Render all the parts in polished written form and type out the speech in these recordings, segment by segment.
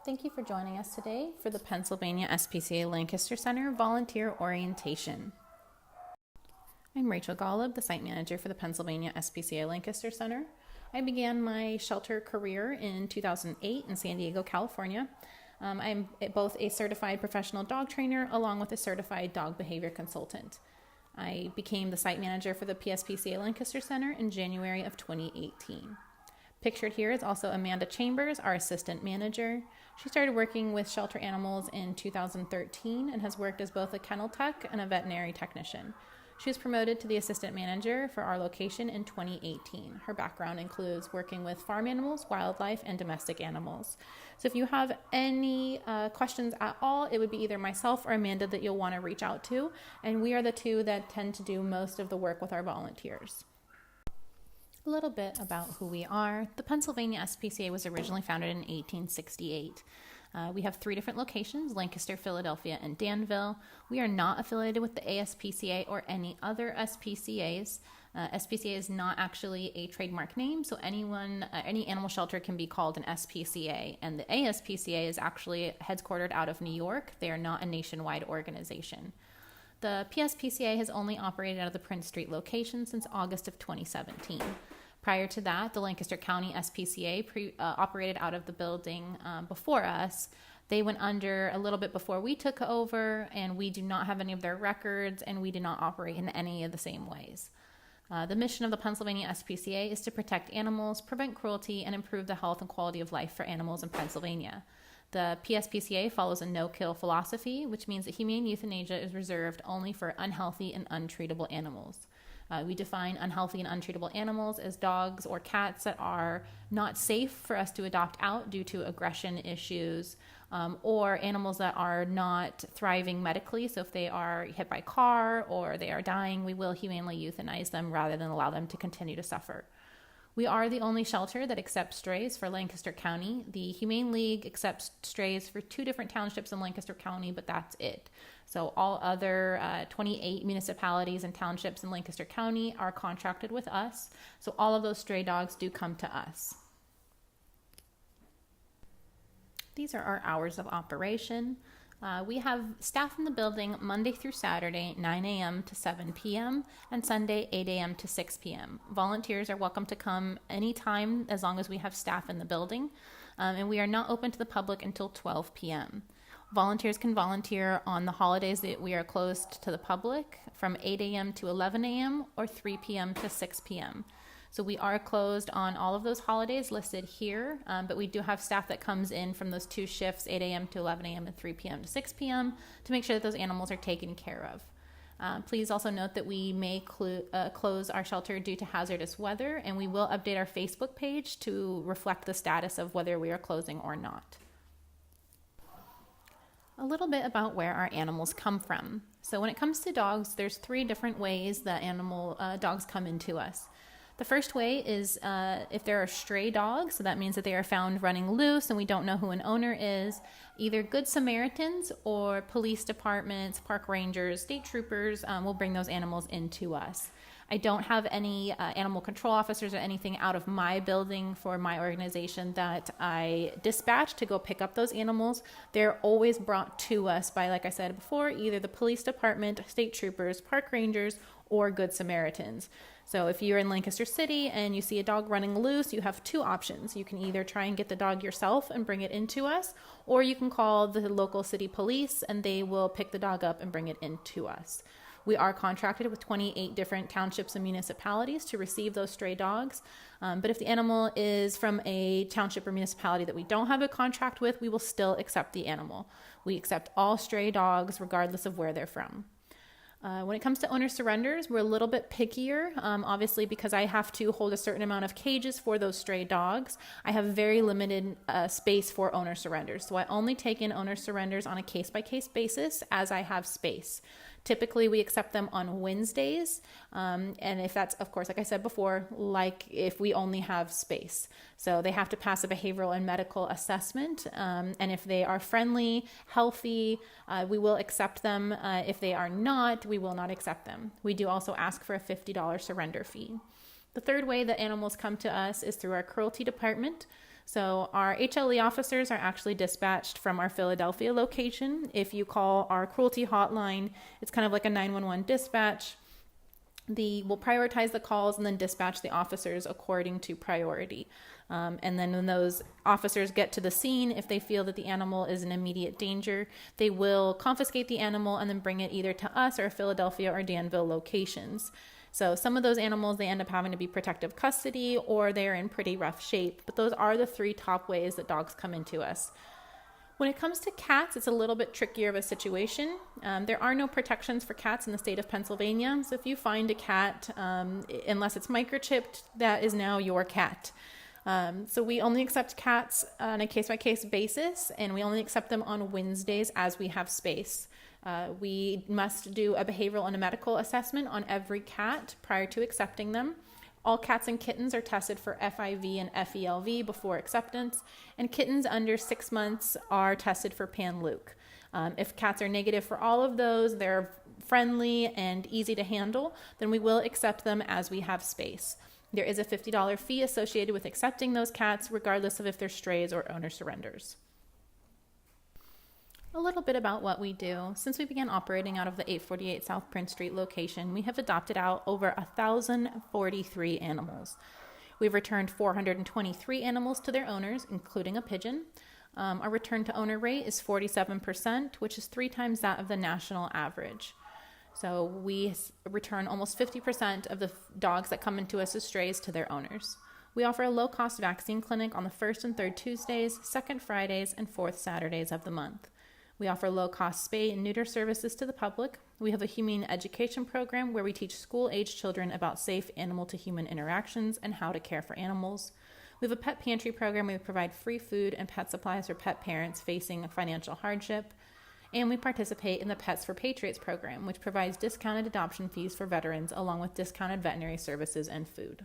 Thank you for joining us today for the Pennsylvania SPCA Lancaster Center Volunteer Orientation. I'm Rachel Golub, the site manager for the Pennsylvania SPCA Lancaster Center. I began my shelter career in 2008 in San Diego, California. I'm both a certified professional dog trainer along with a certified dog behavior consultant. I became the site manager for the PSPCA Lancaster Center in January of 2018. Pictured here is also Amanda Chambers, our assistant manager. She started working with shelter animals in 2013 and has worked as both a kennel tech and a veterinary technician. She was promoted to the assistant manager for our location in 2018. Her background includes working with farm animals, wildlife, and domestic animals. So if you have any questions at all, it would be either myself or Amanda that you'll want to reach out to, and we are the two that tend to do most of the work with our volunteers. A little bit about who we are. The Pennsylvania SPCA was originally founded in 1868. We have 3 different locations: Lancaster, Philadelphia, and Danville. We are not affiliated with the ASPCA or any other SPCAs. SPCA is not actually a trademark name, so any animal shelter can be called an SPCA, and the ASPCA is actually headquartered out of New York. They are not a nationwide organization. The PSPCA has only operated out of the Prince Street location since August of 2017. Prior to that, the Lancaster County SPCA operated out of the building before us. They went under a little bit before we took over, and we do not have any of their records, and we do not operate in any of the same ways. The mission of the Pennsylvania SPCA is to protect animals, prevent cruelty, and improve the health and quality of life for animals in Pennsylvania. The PSPCA follows a no-kill philosophy, which means that humane euthanasia is reserved only for unhealthy and untreatable animals. We define unhealthy and untreatable animals as dogs or cats that are not safe for us to adopt out due to aggression issues, or animals that are not thriving medically. So if they are hit by a car or they are dying, we will humanely euthanize them rather than allow them to continue to suffer. We are the only shelter that accepts strays for Lancaster County. The Humane League accepts strays for 2 different townships in Lancaster County, but that's it. So all other 28 municipalities and townships in Lancaster County are contracted with us. So all of those stray dogs do come to us. These are our hours of operation. We have staff in the building Monday through Saturday, 9 a.m. to 7 p.m., and Sunday, 8 a.m. to 6 p.m. Volunteers are welcome to come anytime as long as we have staff in the building, and we are not open to the public until 12 p.m. Volunteers can volunteer on the holidays that we are closed to the public from 8 a.m. to 11 a.m. or 3 p.m. to 6 p.m. So we are closed on all of those holidays listed here, but we do have staff that comes in from those 2 shifts, 8 a.m. to 11 a.m. and 3 p.m. to 6 p.m. to make sure that those animals are taken care of. Please also note that we may close our shelter due to hazardous weather, and we will update our Facebook page to reflect the status of whether we are closing or not. A little bit about where our animals come from. So when it comes to dogs, there's 3 different ways that dogs come into us. The first way is if there are stray dogs, so that means that they are found running loose and we don't know who an owner is. Either Good Samaritans or police departments, park rangers, state troopers will bring those animals into us. I don't have any animal control officers or anything out of my building for my organization that I dispatch to go pick up those animals. They're always brought to us by, like I said before, either the police department, state troopers, park rangers, or Good Samaritans. So if you're in Lancaster City and you see a dog running loose, you have 2 options. You can either try and get the dog yourself and bring it into us, or you can call the local city police and they will pick the dog up and bring it into us. We are contracted with 28 different townships and municipalities to receive those stray dogs. But if the animal is from a township or municipality that we don't have a contract with, we will still accept the animal. We accept all stray dogs regardless of where they're from. When it comes to owner surrenders, we're a little bit pickier, obviously because I have to hold a certain amount of cages for those stray dogs. I have very limited space for owner surrenders. So I only take in owner surrenders on a case-by-case basis as I have space. Typically, we accept them on Wednesdays, and if that's, of course, like I said before, like if we only have space. So they have to pass a behavioral and medical assessment, and if they are friendly, healthy, we will accept them. If they are not, we will not accept them. We do also ask for a $50 surrender fee. The third way that animals come to us is through our cruelty department. So our HLE officers are actually dispatched from our Philadelphia location. If you call our cruelty hotline, it's kind of like a 911 dispatch. We'll prioritize the calls and then dispatch the officers according to priority. And then when those officers get to the scene, if they feel that the animal is in immediate danger, they will confiscate the animal and then bring it either to us or Philadelphia or Danville locations. So some of those animals, they end up having to be protective custody or they're in pretty rough shape. But those are the 3 top ways that dogs come into us. When it comes to cats, it's a little bit trickier of a situation. There are no protections for cats in the state of Pennsylvania. So if you find a cat, unless it's microchipped, that is now your cat. So we only accept cats on a case-by-case basis, and we only accept them on Wednesdays as we have space. We must do a behavioral and a medical assessment on every cat prior to accepting them. All cats and kittens are tested for FIV and FELV before acceptance, and kittens under 6 months are tested for Pan-Luc. If cats are negative for all of those, they're friendly and easy to handle, then we will accept them as we have space. There is a $50 fee associated with accepting those cats, regardless of if they're strays or owner surrenders. A little bit about what we do. Since we began operating out of the 848 South Prince Street location, we have adopted out over 1,043 animals. We've returned 423 animals to their owners, including a pigeon. Our return to owner rate is 47%, which is 3 times that of the national average. So we return almost 50% of the dogs that come into us as strays to their owners. We offer a low-cost vaccine clinic on the 1st and 3rd Tuesdays, 2nd Fridays, and 4th Saturdays of the month. We offer low-cost spay and neuter services to the public. We have a humane education program where we teach school-age children about safe animal-to-human interactions and how to care for animals. We have a pet pantry program where we provide free food and pet supplies for pet parents facing financial hardship. And we participate in the Pets for Patriots program, which provides discounted adoption fees for veterans along with discounted veterinary services and food.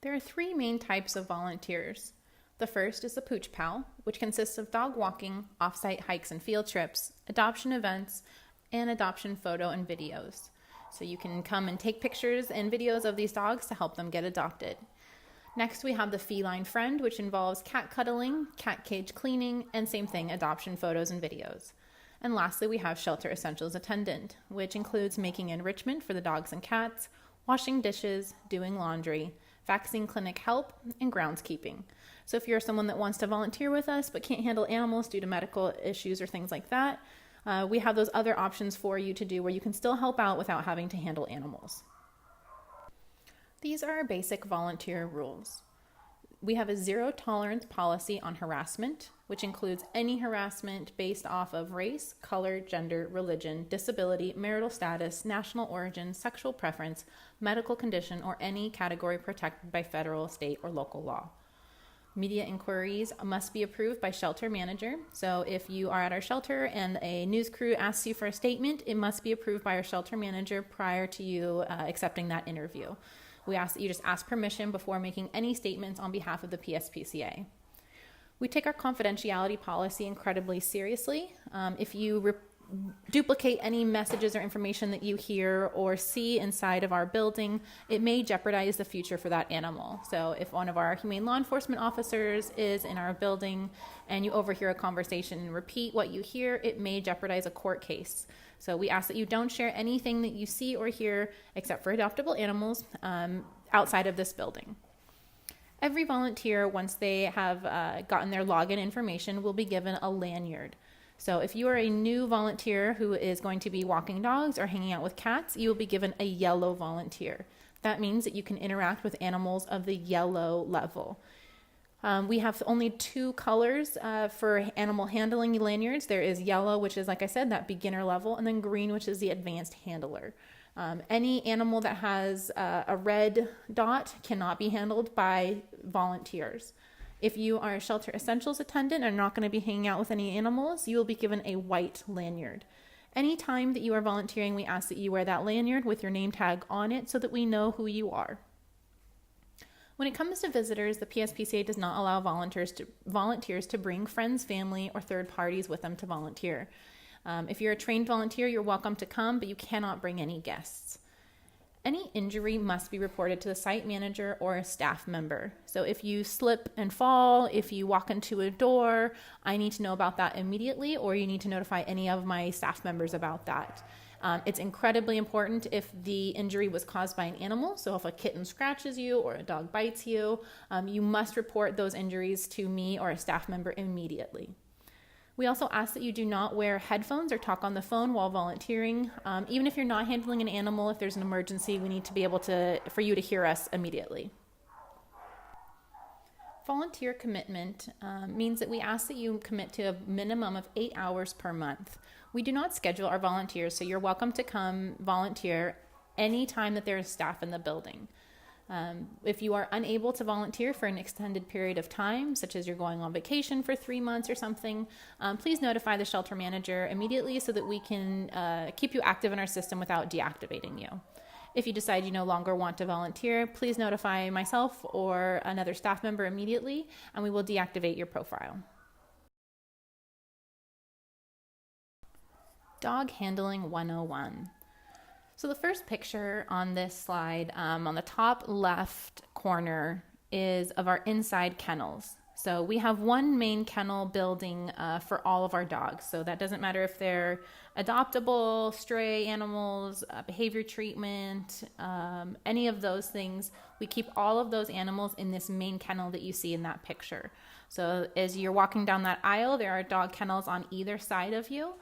There are 3 main types of volunteers. The first is the Pooch Pal, which consists of dog walking, off-site hikes and field trips, adoption events, and adoption photo and videos. So you can come and take pictures and videos of these dogs to help them get adopted. Next, we have the Feline Friend, which involves cat cuddling, cat cage cleaning, and same thing, adoption photos and videos. And lastly, we have Shelter Essentials Attendant, which includes making enrichment for the dogs and cats, washing dishes, doing laundry, vaccine clinic help, and groundskeeping. So if you're someone that wants to volunteer with us but can't handle animals due to medical issues or things like that, we have those other options for you to do where you can still help out without having to handle animals. These are our basic volunteer rules. We have a 0 tolerance policy on harassment, which includes any harassment based off of race, color, gender, religion, disability, marital status, national origin, sexual preference, medical condition, or any category protected by federal, state, or local law. Media inquiries must be approved by shelter manager. So if you are at our shelter and a news crew asks you for a statement, it must be approved by our shelter manager prior to you accepting that interview. We ask that you just ask permission before making any statements on behalf of the PSPCA. We take our confidentiality policy incredibly seriously. If you duplicate any messages or information that you hear or see inside of our building, it may jeopardize the future for that animal. So if one of our humane law enforcement officers is in our building and you overhear a conversation and repeat what you hear, it may jeopardize a court case. So we ask that you don't share anything that you see or hear except for adoptable animals outside of this building. Every volunteer, once they have gotten their login information, will be given a lanyard. So if you are a new volunteer who is going to be walking dogs or hanging out with cats, you will be given a yellow volunteer. That means that you can interact with animals of the yellow level. We have only 2 colors for animal handling lanyards. There is yellow, which is, like I said, that beginner level, and then green, which is the advanced handler. Any animal that has a red dot cannot be handled by volunteers. If you are a Shelter Essentials attendant and are not going to be hanging out with any animals, you will be given a white lanyard. Anytime that you are volunteering, we ask that you wear that lanyard with your name tag on it so that we know who you are. When it comes to visitors, the PSPCA does not allow volunteers to bring friends, family, or third parties with them to volunteer. If you're a trained volunteer, you're welcome to come, but you cannot bring any guests. Any injury must be reported to the site manager or a staff member. So if you slip and fall, if you walk into a door, I need to know about that immediately, or you need to notify any of my staff members about that. It's incredibly important if the injury was caused by an animal. So if a kitten scratches you or a dog bites you, you must report those injuries to me or a staff member immediately. We also ask that you do not wear headphones or talk on the phone while volunteering. Even if you're not handling an animal, if there's an emergency, we need to be able for you to hear us immediately. Volunteer commitment means that we ask that you commit to a minimum of 8 hours per month. We do not schedule our volunteers, so you're welcome to come volunteer anytime that there is staff in the building. If you are unable to volunteer for an extended period of time, such as you're going on vacation for 3 months or something, please notify the shelter manager immediately so that we can keep you active in our system without deactivating you. If you decide you no longer want to volunteer, please notify myself or another staff member immediately, and we will deactivate your profile. Dog Handling 101. So the first picture on this slide, on the top left corner, is of our inside kennels. So we have one main kennel building for all of our dogs. So that doesn't matter if they're adoptable, stray animals, behavior treatment, any of those things. We keep all of those animals in this main kennel that you see in that picture. So as you're walking down that aisle, there are dog kennels on either side of you.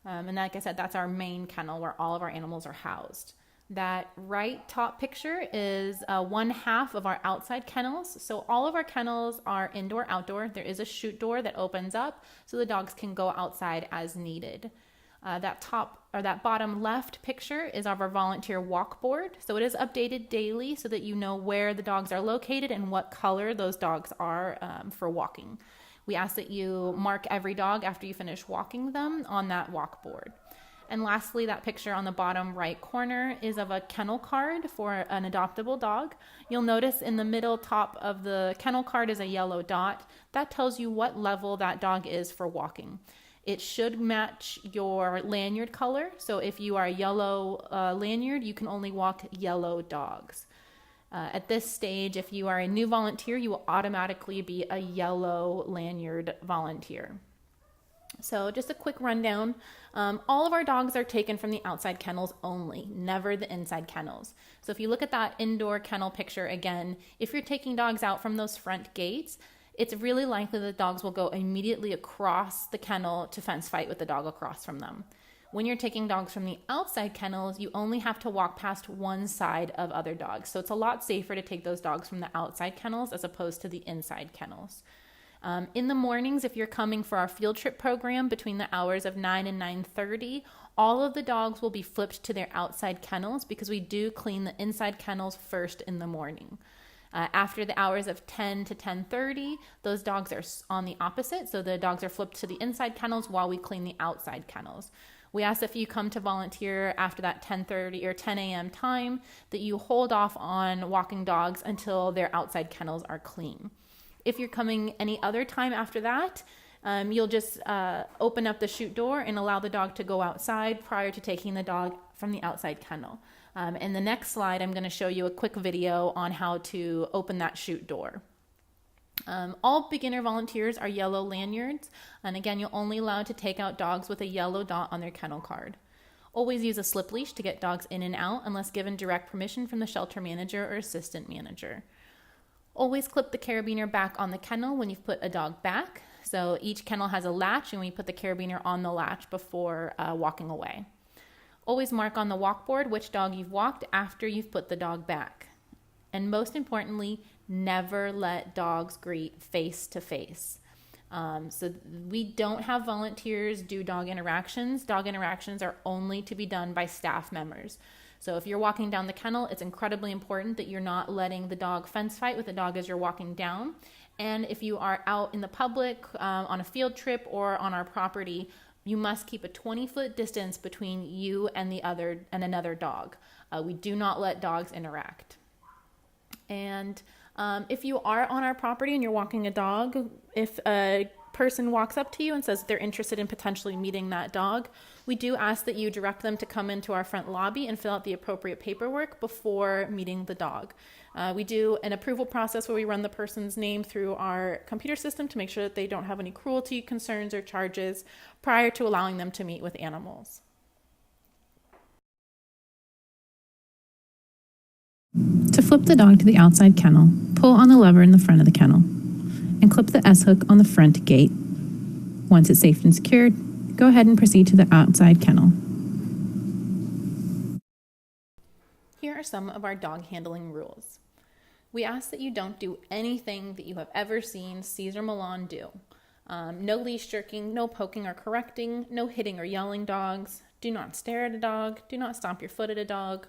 And like I said, that's our main kennel where all of our animals are housed. That right top picture is one half of our outside kennels. So all of our kennels are indoor, outdoor. There is a chute door that opens up so the dogs can go outside as needed. That bottom left picture is of our volunteer walk board. So it is updated daily so that you know where the dogs are located and what color those dogs are for walking. We ask that you mark every dog after you finish walking them on that walk board. And lastly, that picture on the bottom right corner is of a kennel card for an adoptable dog. You'll notice in the middle top of the kennel card is a yellow dot. That tells you what level that dog is for walking. It should match your lanyard color. So if you are a yellow lanyard, you can only walk yellow dogs. At this stage, if you are a new volunteer, you will automatically be a yellow lanyard volunteer. So just a quick rundown. All of our dogs are taken from the outside kennels only, never the inside kennels. So if you look at that indoor kennel picture again, if you're taking dogs out from those front gates, it's really likely that dogs will go immediately across the kennel to fence fight with the dog across from them. When you're taking dogs from the outside kennels, you only have to walk past one side of other dogs. So it's a lot safer to take those dogs from the outside kennels as opposed to the inside kennels. In the mornings, if you're coming for our field trip program between the hours of 9 and 9:30, all of the dogs will be flipped to their outside kennels because we do clean the inside kennels first in the morning. After the hours of 10 to 10:30, those dogs are on the opposite. So the dogs are flipped to the inside kennels while we clean the outside kennels. We ask if you come to volunteer after that 10:30 or 10 a.m. time that you hold off on walking dogs until their outside kennels are clean. If you're coming any other time after that, you'll just open up the chute door and allow the dog to go outside prior to taking the dog from the outside kennel. In the next slide, I'm going to show you a quick video on how to open that chute door. All beginner volunteers are yellow lanyards, and again, you're only allowed to take out dogs with a yellow dot on their kennel card. Always use a slip leash to get dogs in and out unless given direct permission from the shelter manager or assistant manager. Always clip the carabiner back on the kennel when you've put a dog back. So each kennel has a latch and we put the carabiner on the latch before walking away. Always mark on the walk board which dog you've walked after you've put the dog back. And most importantly, never let dogs greet face to face. So we don't have volunteers do dog interactions. Dog interactions are only to be done by staff members. So if you're walking down the kennel, it's incredibly important that you're not letting the dog fence fight with the dog as you're walking down. And if you are out in the public on a field trip or on our property, you must keep a 20-foot distance between you and another dog. We do not let dogs interact. And if you are on our property and you're walking a dog, if a person walks up to you and says they're interested in potentially meeting that dog, we do ask that you direct them to come into our front lobby and fill out the appropriate paperwork before meeting the dog. We do an approval process where we run the person's name through our computer system to make sure that they don't have any cruelty concerns or charges prior to allowing them to meet with animals. To flip the dog to the outside kennel, pull on the lever in the front of the kennel and clip the S-hook on the front gate. Once it's safe and secured, go ahead and proceed to the outside kennel. Here are some of our dog handling rules. We ask that you don't do anything that you have ever seen Cesar Millan do. No leash jerking, no poking or correcting, no hitting or yelling dogs. Do not stare at a dog. Do not stomp your foot at a dog.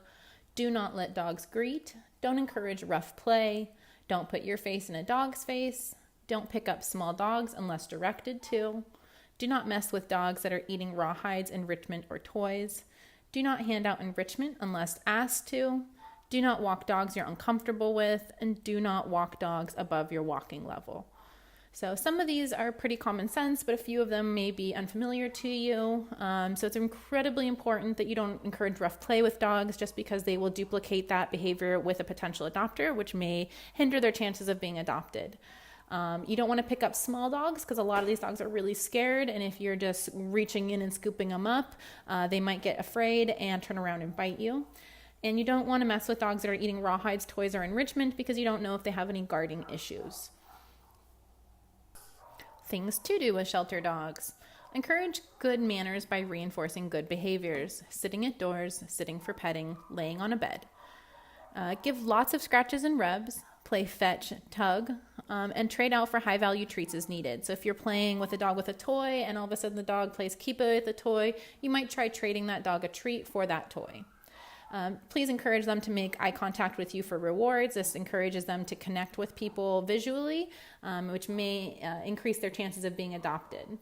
Do not let dogs greet. Don't encourage rough play. Don't put your face in a dog's face. Don't pick up small dogs unless directed to. Do not mess with dogs that are eating rawhides, enrichment, or toys. Do not hand out enrichment unless asked to. Do not walk dogs you're uncomfortable with, and do not walk dogs above your walking level. So some of these are pretty common sense, but a few of them may be unfamiliar to you. So it's incredibly important that you don't encourage rough play with dogs just because they will duplicate that behavior with a potential adopter, which may hinder their chances of being adopted. You don't want to pick up small dogs because a lot of these dogs are really scared, and if you're just reaching in and scooping them up, they might get afraid and turn around and bite you. And you don't want to mess with dogs that are eating rawhides, toys, or enrichment because you don't know if they have any guarding issues. Things to do with shelter dogs. Encourage good manners by reinforcing good behaviors, sitting at doors, sitting for petting, laying on a bed. Give lots of scratches and rubs, play fetch, tug, and trade out for high-value treats as needed. So if you're playing with a dog with a toy and all of a sudden the dog plays keep it with the toy, you might try trading that dog a treat for that toy. Please encourage them to make eye contact with you for rewards. This encourages them to connect with people visually, which may increase their chances of being adopted.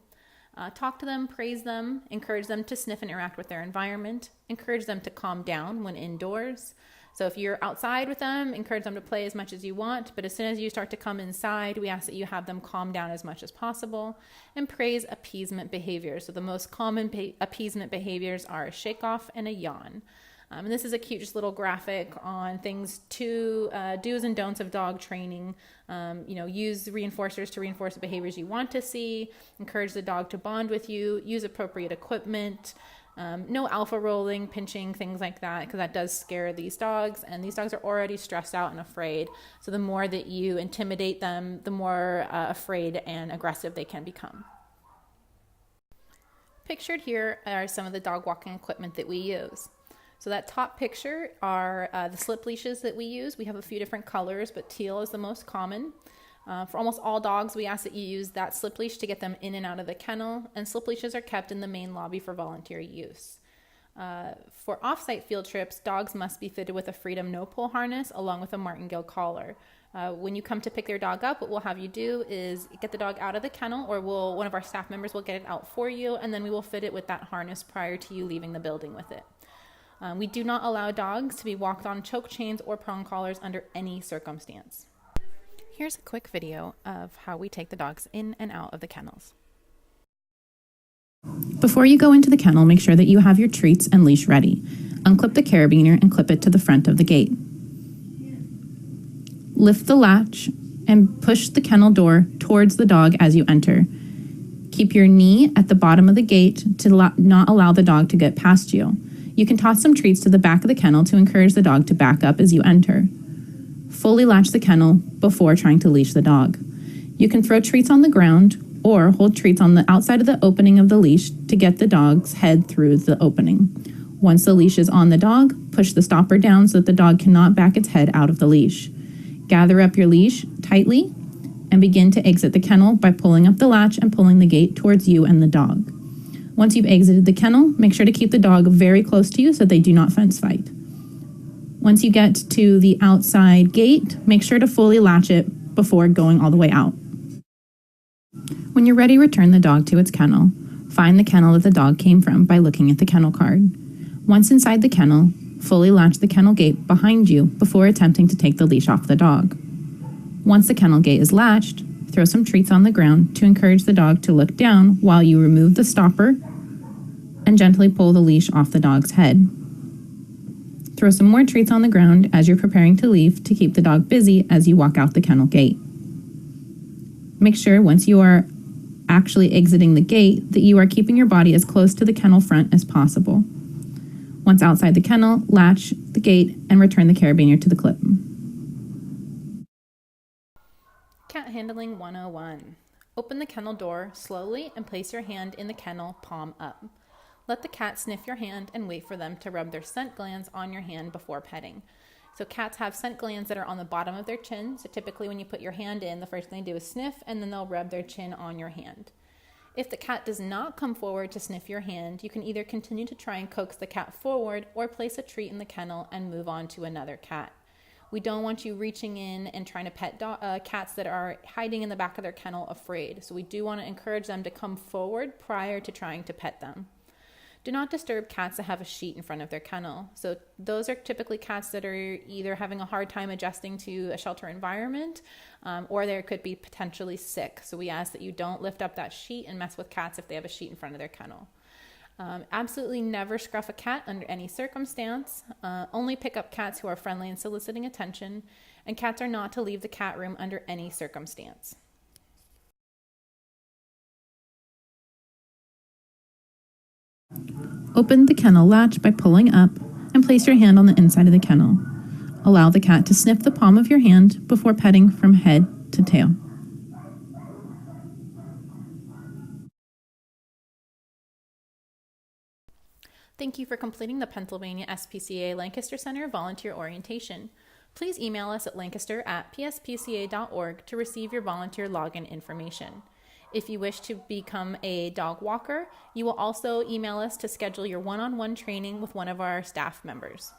Talk to them, praise them, encourage them to sniff and interact with their environment, encourage them to calm down when indoors. So if you're outside with them, encourage them to play as much as you want, but as soon as you start to come inside, we ask that you have them calm down as much as possible, and praise appeasement behaviors. So the most common appeasement behaviors are a shake off and a yawn. And this is a cute just little graphic on things to do's and don'ts of dog training. Use reinforcers to reinforce the behaviors you want to see, encourage the dog to bond with you, use appropriate equipment, no alpha rolling, pinching, things like that, because that does scare these dogs, and these dogs are already stressed out and afraid. So the more that you intimidate them, the more afraid and aggressive they can become. Pictured here are some of the dog walking equipment that we use. So that top picture are the slip leashes that we use. We have a few different colors, but teal is the most common. For almost all dogs, we ask that you use that slip leash to get them in and out of the kennel, and slip leashes are kept in the main lobby for volunteer use. For off-site field trips, dogs must be fitted with a Freedom no-pull harness along with a martingale collar. When you come to pick their dog up, what we'll have you do is get the dog out of the kennel, or one of our staff members will get it out for you, and then we will fit it with that harness prior to you leaving the building with it. We do not allow dogs to be walked on choke chains or prong collars under any circumstance. Here's a quick video of how we take the dogs in and out of the kennels. Before you go into the kennel, make sure that you have your treats and leash ready. Unclip the carabiner and clip it to the front of the gate. Lift the latch and push the kennel door towards the dog as you enter. Keep your knee at the bottom of the gate to not allow the dog to get past you. You can toss some treats to the back of the kennel to encourage the dog to back up as you enter. Fully latch the kennel before trying to leash the dog. You can throw treats on the ground or hold treats on the outside of the opening of the leash to get the dog's head through the opening. Once the leash is on the dog, push the stopper down so that the dog cannot back its head out of the leash. Gather up your leash tightly and begin to exit the kennel by pulling up the latch and pulling the gate towards you and the dog. Once you've exited the kennel, make sure to keep the dog very close to you so they do not fence fight. Once you get to the outside gate, make sure to fully latch it before going all the way out. When you're ready, return the dog to its kennel. Find the kennel that the dog came from by looking at the kennel card. Once inside the kennel, fully latch the kennel gate behind you before attempting to take the leash off the dog. Once the kennel gate is latched, throw some treats on the ground to encourage the dog to look down while you remove the stopper and gently pull the leash off the dog's head. Throw some more treats on the ground as you're preparing to leave to keep the dog busy as you walk out the kennel gate. Make sure once you are actually exiting the gate that you are keeping your body as close to the kennel front as possible. Once outside the kennel, latch the gate and return the carabiner to the clip. Cat Handling 101. Open the kennel door slowly and place your hand in the kennel, palm up. Let the cat sniff your hand and wait for them to rub their scent glands on your hand before petting. So cats have scent glands that are on the bottom of their chin. So typically when you put your hand in, the first thing they do is sniff and then they'll rub their chin on your hand. If the cat does not come forward to sniff your hand, you can either continue to try and coax the cat forward or place a treat in the kennel and move on to another cat. We don't want you reaching in and trying to pet cats that are hiding in the back of their kennel afraid. So we do want to encourage them to come forward prior to trying to pet them. Do not disturb cats that have a sheet in front of their kennel. So those are typically cats that are either having a hard time adjusting to a shelter environment or they could be potentially sick. So we ask that you don't lift up that sheet and mess with cats if they have a sheet in front of their kennel. Absolutely never scruff a cat under any circumstance. Only pick up cats who are friendly and soliciting attention, and cats are not to leave the cat room under any circumstance. Open the kennel latch by pulling up and place your hand on the inside of the kennel. Allow the cat to sniff the palm of your hand before petting from head to tail. Thank you for completing the Pennsylvania SPCA Lancaster Center volunteer orientation. Please email us at lancaster@pspca.org to receive your volunteer login information. If you wish to become a dog walker, you will also email us to schedule your one-on-one training with one of our staff members.